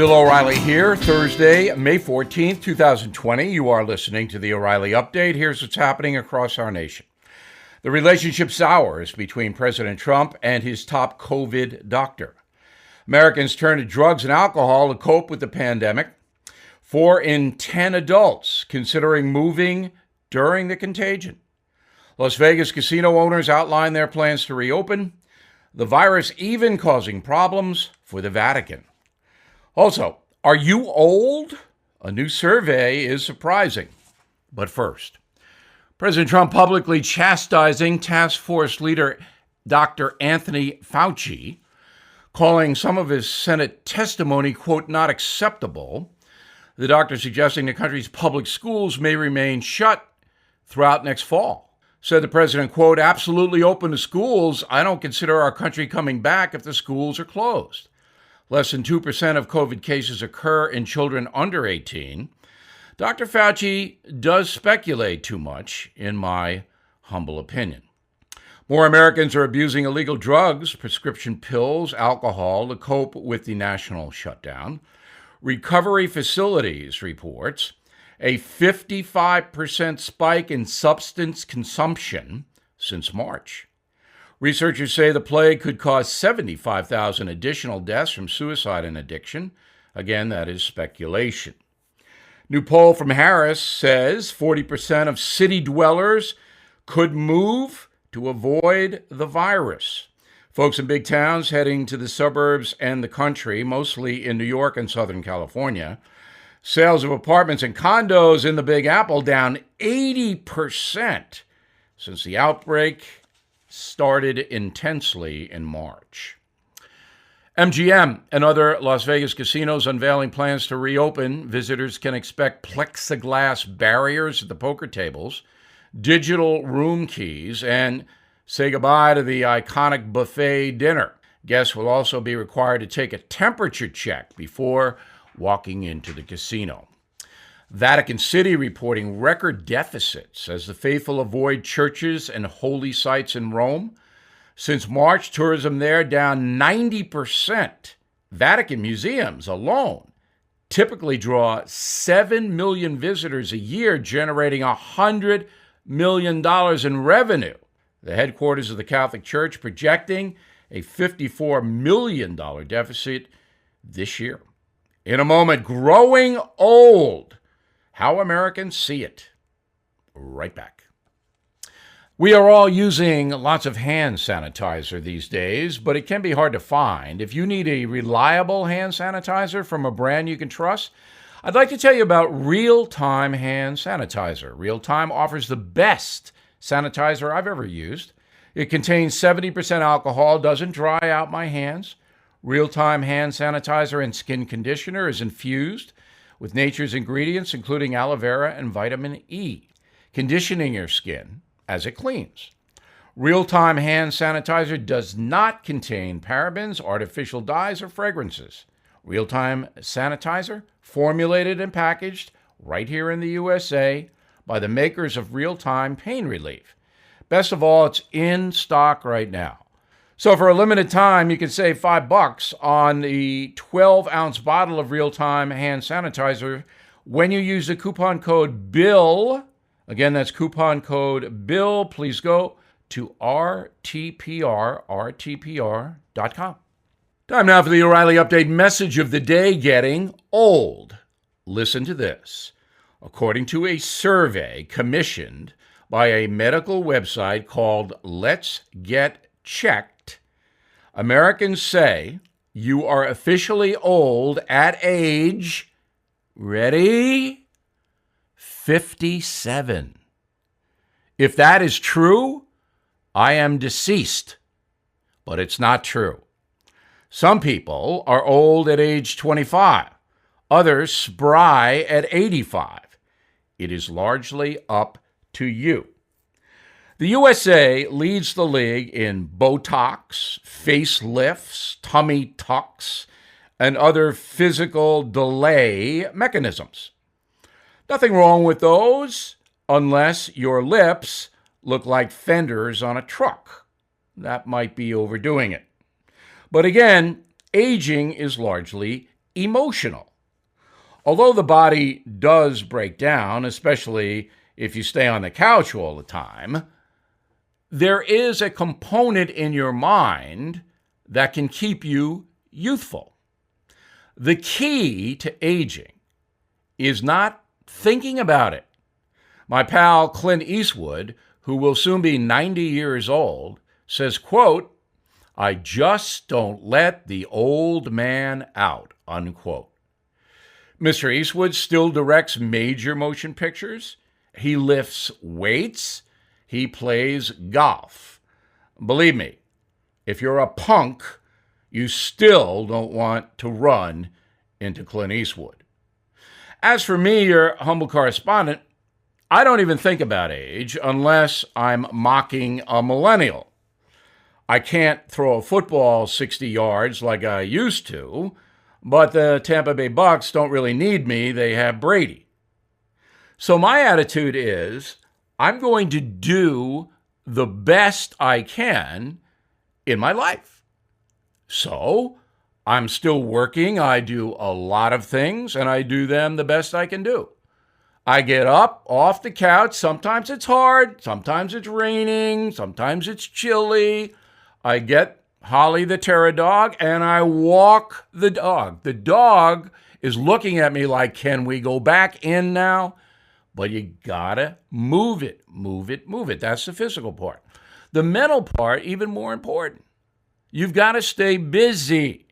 Bill O'Reilly here, Thursday, May 14th, 2020. You are listening to the O'Reilly Update. Here's what's happening across our nation. The relationship sours between President Trump and his top COVID doctor. Americans turn to drugs and alcohol to cope with the pandemic. 4 in 10 adults considering moving during the contagion. Las Vegas casino owners outline their plans to reopen. The virus even causing problems for the Vatican. Also, are you old? A new survey is surprising. But first, President Trump publicly chastising task force leader Dr. Anthony Fauci, calling some of his Senate testimony, quote, not acceptable. The doctor suggesting the country's public schools may remain shut throughout next fall. Said the president, quote, absolutely open to schools. I don't consider our country coming back if the schools are closed. Less than 2% of COVID cases occur in children under 18. Dr. Fauci does speculate too much, in my humble opinion. More Americans are abusing illegal drugs, prescription pills, alcohol to cope with the national shutdown. Recovery Facilities reports a 55% spike in substance consumption since March. Researchers say the plague could cause 75,000 additional deaths from suicide and addiction. Again, that is speculation. New poll from Harris says 40% of city dwellers could move to avoid the virus. Folks in big towns heading to the suburbs and the country, mostly in New York and Southern California. Sales of apartments and condos in the Big Apple down 80% since the outbreak started intensely in March. MGM and other Las Vegas casinos unveiling plans to reopen. Visitors can expect plexiglass barriers at the poker tables, digital room keys, and say goodbye to the iconic buffet dinner. Guests will also be required to take a temperature check before walking into the casino. Vatican City reporting record deficits as the faithful avoid churches and holy sites in Rome. Since March, tourism there down 90%. Vatican museums alone typically draw 7 million visitors a year, generating $100 million in revenue. The headquarters of the Catholic Church projecting a $54 million deficit this year. In a moment, growing old. How Americans see it. Right back. We are all using lots of hand sanitizer these days, but it can be hard to find. If you need a reliable hand sanitizer from a brand you can trust, I'd like to tell you about Real Time Hand Sanitizer. Real Time offers the best sanitizer I've ever used. It contains 70% alcohol, doesn't dry out my hands. Real Time Hand Sanitizer and Skin Conditioner is infused with nature's ingredients, including aloe vera and vitamin E, conditioning your skin as it cleans. Real-Time Hand Sanitizer does not contain parabens, artificial dyes, or fragrances. Real-Time Sanitizer, formulated and packaged right here in the USA by the makers of Real-Time Pain Relief. Best of all, it's in stock right now. So for a limited time, you can save $5 on the 12-ounce bottle of Real-Time Hand Sanitizer when you use the coupon code BILL. Again, that's coupon code BILL. Please go to rtpr.com. Time now for the O'Reilly Update message of the day, getting old. Listen to this. According to a survey commissioned by a medical website called Let's Get Checked, Americans say you are officially old at age, ready, 57. If that is true, I am deceased, but it's not true. Some people are old at age 25, others spry at 85. It is largely up to you. The USA leads the league in Botox, facelifts, tummy tucks, and other physical delay mechanisms. Nothing wrong with those, unless your lips look like fenders on a truck. That might be overdoing it. But again, aging is largely emotional. Although the body does break down, especially if you stay on the couch all the time, there is a component in your mind that can keep you youthful. The key to aging is not thinking about it. My pal Clint Eastwood, who will soon be 90 years old, says, quote, "I just don't let the old man out," unquote. Mr. Eastwood still directs major motion pictures. He lifts weights. He plays golf. Believe me, if you're a punk, you still don't want to run into Clint Eastwood. As for me, your humble correspondent, I don't even think about age unless I'm mocking a millennial. I can't throw a football 60 yards like I used to, but the Tampa Bay Bucks don't really need me. They have Brady. So my attitude is, I'm going to do the best I can in my life. So I'm still working. I do a lot of things, and I do them the best I can do. I get up off the couch. Sometimes it's hard. Sometimes it's raining. Sometimes it's chilly. I get Holly the terror dog, and I walk the dog. The dog is looking at me like, can we go back in now? But you gotta move it, move it, move it. That's the physical part. The mental part, even more important. You've got to stay busy.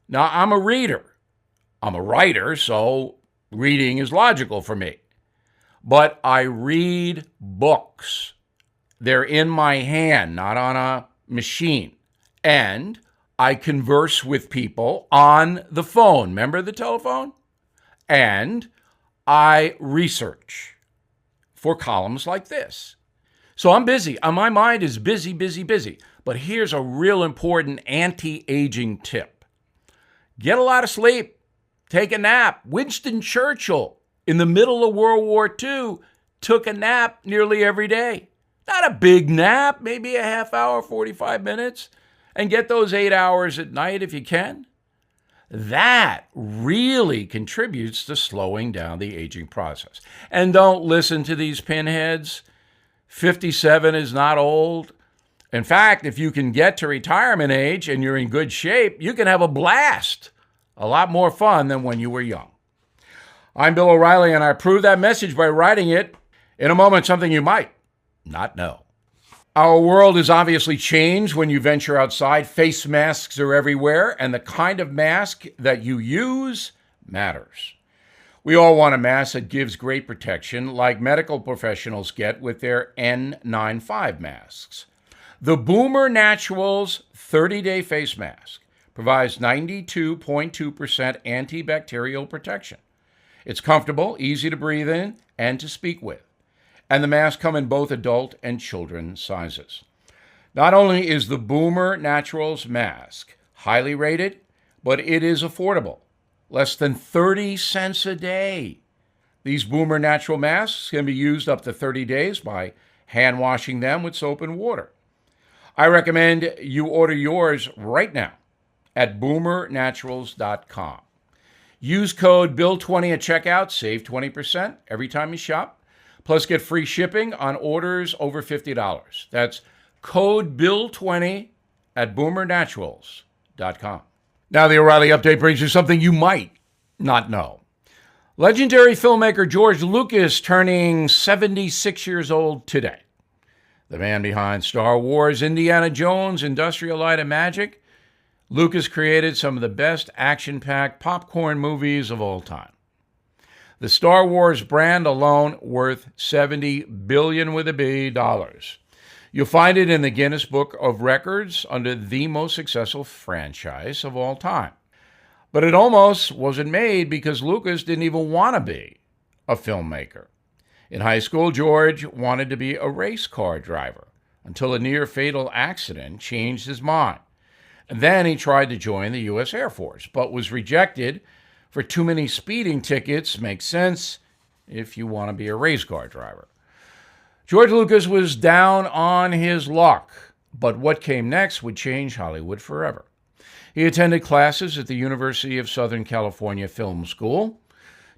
Now, I'm a reader. I'm a writer, so reading is logical for me. But I read books. They're in my hand, not on a machine. And I converse with people on the phone. Remember the telephone? And I research for columns like this. So I'm busy. My mind is busy, busy, busy. But here's a real important anti-aging tip. Get a lot of sleep. Take a nap. Winston Churchill, in the middle of World War II, took a nap nearly every day. Not a big nap, maybe a half hour, 45 minutes. And get those 8 hours at night if you can. That really contributes to slowing down the aging process. And don't listen to these pinheads. 57 is not old. In fact, if you can get to retirement age and you're in good shape, you can have a blast. A lot more fun than when you were young. I'm Bill O'Reilly, and I prove that message by writing it. In a moment, something you might not know. Our world has obviously changed when you venture outside. Face masks are everywhere, and the kind of mask that you use matters. We all want a mask that gives great protection, like medical professionals get with their N95 masks. The Boomer Naturals 30-day face mask provides 92.2% antibacterial protection. It's comfortable, easy to breathe in, and to speak with. And the masks come in both adult and children sizes. Not only is the Boomer Naturals mask highly rated, but it is affordable. Less than 30 cents a day. These Boomer Natural masks can be used up to 30 days by hand washing them with soap and water. I recommend you order yours right now at boomernaturals.com. Use code BILL20 at checkout, save 20% every time you shop. Plus, get free shipping on orders over $50. That's code BILL20 at boomernaturals.com. Now, the O'Reilly Update brings you something you might not know. Legendary filmmaker George Lucas turning 76 years old today. The man behind Star Wars, Indiana Jones, Industrial Light and Magic, Lucas created some of the best action-packed popcorn movies of all time. The Star Wars brand alone worth $70 billion with a B dollars. You'll find it in the Guinness Book of Records under the most successful franchise of all time. But it almost wasn't made because Lucas didn't even want to be a filmmaker. In high school, George wanted to be a race car driver until a near-fatal accident changed his mind. And then he tried to join the U.S. Air Force, but was rejected for too many speeding tickets. Makes sense if you want to be a race car driver. George Lucas was down on his luck, but what came next would change Hollywood forever. He attended classes at the University of Southern California Film School,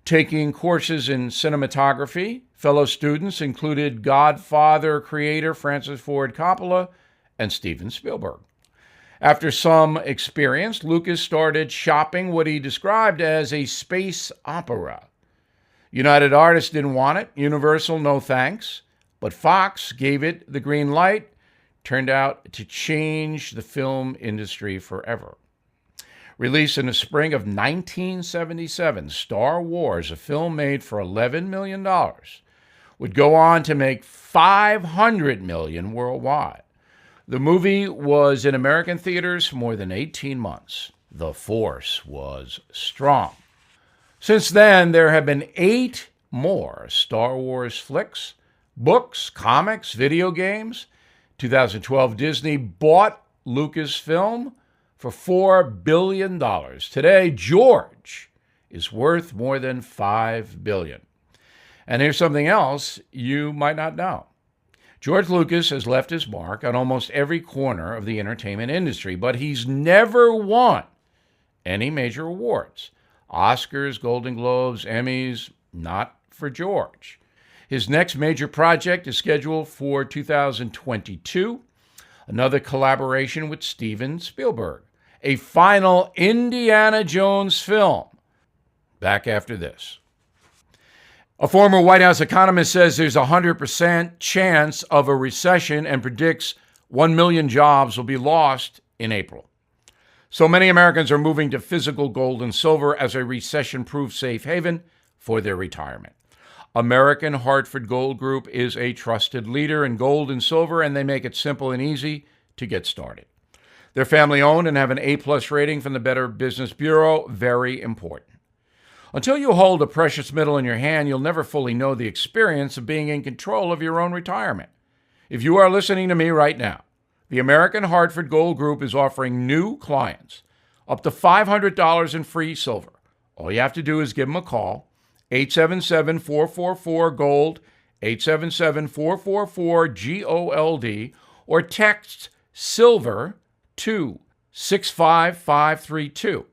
taking courses in cinematography. Fellow students included Godfather creator Francis Ford Coppola and Steven Spielberg. After some experience, Lucas started shopping what he described as a space opera. United Artists didn't want it. Universal, no thanks. But Fox gave it the green light. Turned out to change the film industry forever. Released in the spring of 1977, Star Wars, a film made for $11 million, would go on to make $500 million worldwide. The movie was in American theaters for more than 18 months. The force was strong. Since then, there have been 8 more Star Wars flicks, books, comics, video games. 2012, Disney bought Lucasfilm for $4 billion. Today, George is worth more than $5 billion. And here's something else you might not know. George Lucas has left his mark on almost every corner of the entertainment industry, but he's never won any major awards. Oscars, Golden Globes, Emmys, not for George. His next major project is scheduled for 2022, another collaboration with Steven Spielberg, a final Indiana Jones film. Back after this. A former White House economist says there's a 100% chance of a recession and predicts 1 million jobs will be lost in April. So many Americans are moving to physical gold and silver as a recession-proof safe haven for their retirement. American Hartford Gold Group is a trusted leader in gold and silver, and they make it simple and easy to get started. They're family-owned and have an A-plus rating from the Better Business Bureau. Very important. Until you hold a precious metal in your hand, you'll never fully know the experience of being in control of your own retirement. If you are listening to me right now, the American Hartford Gold Group is offering new clients up to $500 in free silver. All you have to do is give them a call, 877-444-GOLD, 877-444-GOLD, or text SILVER to 65532.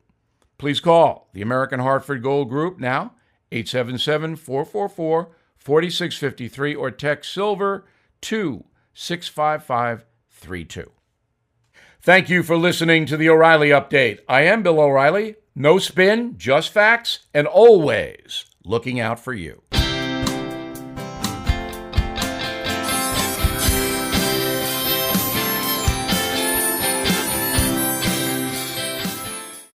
Please call the American Hartford Gold Group now, 877-444-4653, or text SILVER to 65532. Thank you for listening to the O'Reilly Update. I am Bill O'Reilly. No spin, just facts, and always looking out for you.